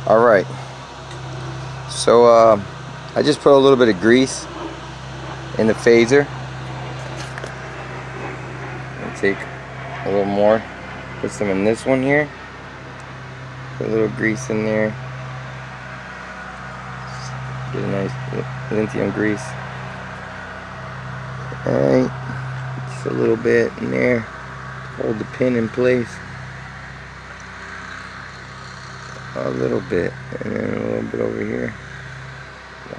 Alright, so I just put a little bit of grease in the phaser. I'll take a little more, put some in this one here, put a little grease in there, get a nice lithium grease. Alright, just a little bit in there, hold the pin in place. A little bit, and then a little bit over here.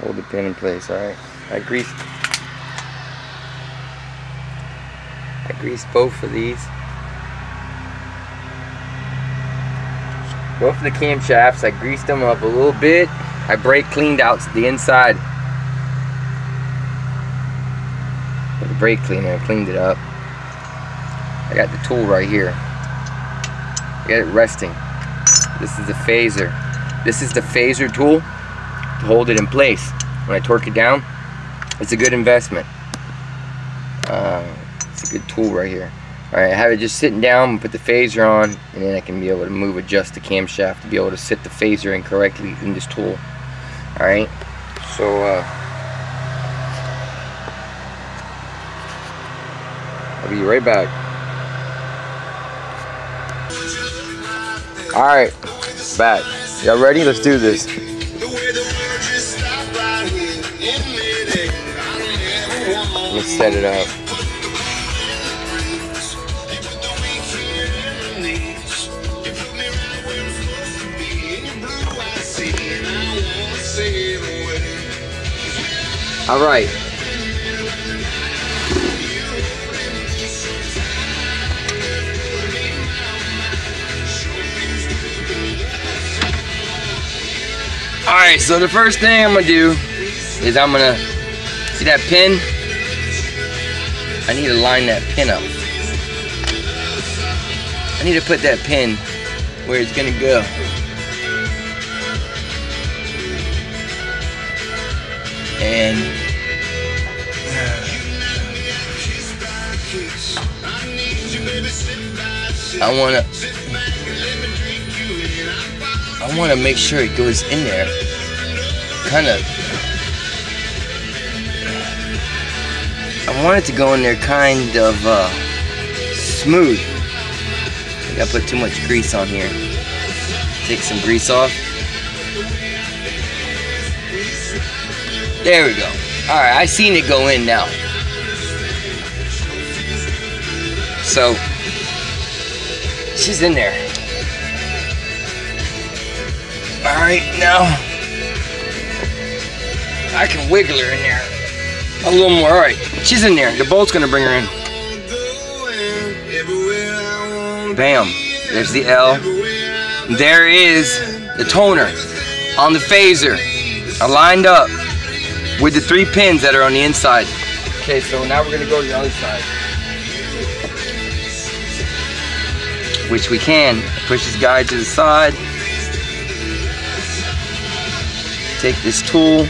Hold the pin in place. Alright, I greased both of these. Both of the camshafts, I greased them up a little bit. I brake cleaned out the inside with the brake cleaner. I cleaned it up. I got the tool right here. I got it resting. This is the phaser. This is the phaser tool to hold it in place. When I torque it down, it's a good investment. It's a good tool right here. Alright, I have it just sitting down, put the phaser on, and then I can be able to adjust the camshaft to be able to sit the phaser in correctly in this tool. Alright, so I'll be right back. Alright, back. Y'all ready? Let's do this. Let's set it up. Alright. Alright, so the first thing I'm gonna do is I'm gonna see that pin. I need to line that pin up. I need to put that pin where it's gonna go. And I wanna make sure it goes in there. I want it to go in there kind of smooth. I think I put too much grease on here. Take some grease off. There we go. Alright, I seen it go in now. So, she's in there. Alright, now I can wiggle her in there a little more. Alright, she's in there. The bolt's gonna bring her in. Bam. There's the L. There is the toner on the phaser. Aligned up with the 3 pins that are on the inside. Okay, so now we're gonna go to the other side. Which we can. Push this guy to the side. Take this tool.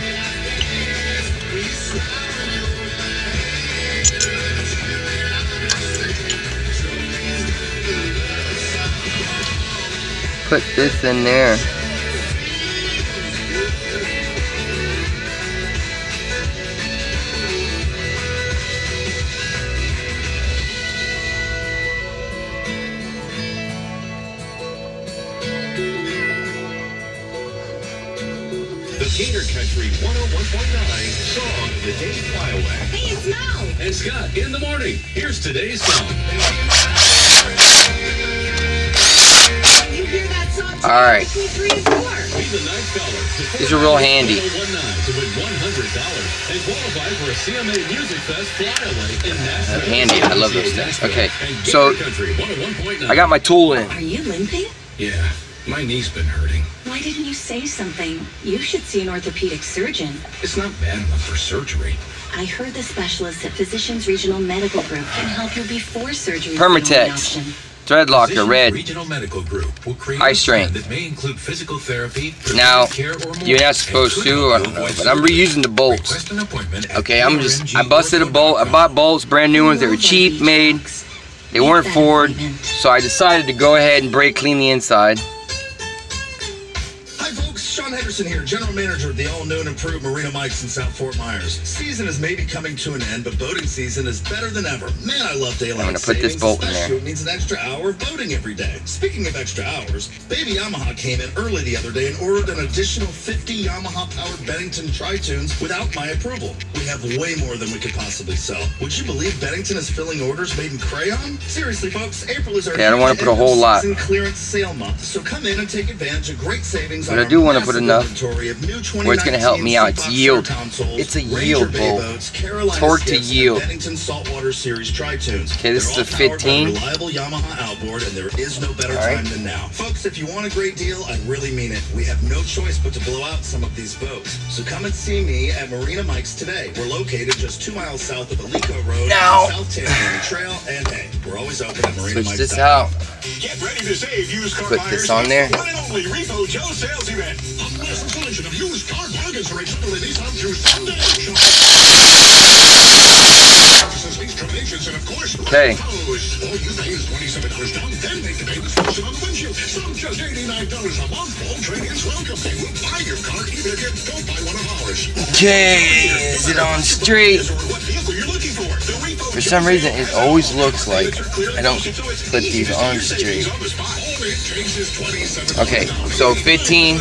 Put this in there. Gator Country 101.9 song of the day flyaway. Hey, it's Mel. And Scott in the morning. Here's today's song. You hear that song? All right. Be the night caller. These are real handy. To win $100 and qualify for a CMA Music Fest flyaway in Nashville. Handy. I love those things. Okay, so I got my tool in. Are you limping? Yeah, my knee's been hurting. Why didn't you say something? You should see an orthopedic surgeon. It's not bad enough for surgery. I heard the specialists at Physicians Regional Medical Group can help you before surgery. Permatex, Threadlocker, red, Regional Medical Group will create high strength. that may include physical therapy, Now, care, or more. you're not supposed to, I don't know, but I'm reusing the bolts. Request an appointment at Okay, I busted a bolt. I bought bolts, brand new ones. They were cheap, made. They weren't Ford, so I decided to go ahead and brake clean the inside. folks, Sean Henderson here, General Manager of the all-new and improved Marina Mike's in South Fort Myers. Season is maybe coming to an end, but boating season is better than ever. Man, I love daylight I'm gonna put this boat in there. It means an extra hour of boating every day. Speaking of extra hours, Baby Yamaha came in early the other day and ordered an additional 50 Yamaha-powered Bennington Tri-Tunes without my approval. We have way more than we could possibly sell. Would you believe Bennington is filling orders made in crayon? Seriously, folks, April is our I don't want to put a whole lot. clearance sale month, so come in and take advantage of great savings. But I do want to put enough where it's going to help me out. It's yield. It's a yield boat. Torque to yield. Okay, this is a 15. Reliable Yamaha outboard, and there is no better time than now. Folks, if you want a great deal, I really mean it. We have no choice but to blow out some of these boats. So come and see me at Marina Mike's today. We're located just 2 miles south of Alico Road, South Tanzania Trail, and hey, we're always open at Marina Mike's. Switch this out. Get ready to save used car Put this on there. One and only Repo Joe sales event. Unless selection of used car bargains are exclusively on through Sunday. And of course, okay. All you pay is $27 down, then make the payments posted on the windshield. Some just $89 a month. All trade-ins welcome. They will buy your car even if you don't buy one of ours. Okay, is it on straight? What vehicle you're looking for? For some reason, it always looks like I don't put these on straight. Okay, so 15.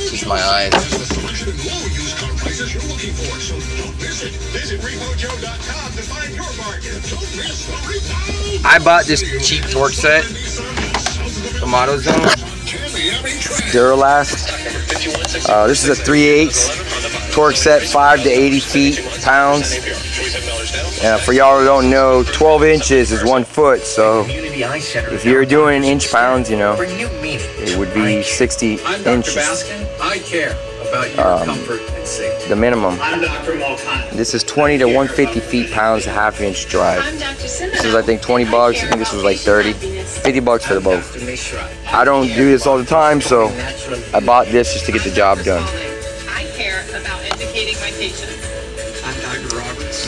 Just my eyes. I bought this cheap torque set from AutoZone. Duralast. This is a 3/8 torque set, 5 to 80 pounds. For y'all who don't know, 12 inches is 1 foot. So if you're doing inch pounds, you know, it would be 60 inches. I care about your comfort and safety. The minimum. I'm Dr. Malkan. This is 20 to 150 feet-pounds, a half-inch drive. This is, I think, 20 bucks. I think this was like 30. 50 bucks for the boat. I don't do this all the time, so I bought this just to get the job done. I care about educating my patients. I'm Dr. Roberts.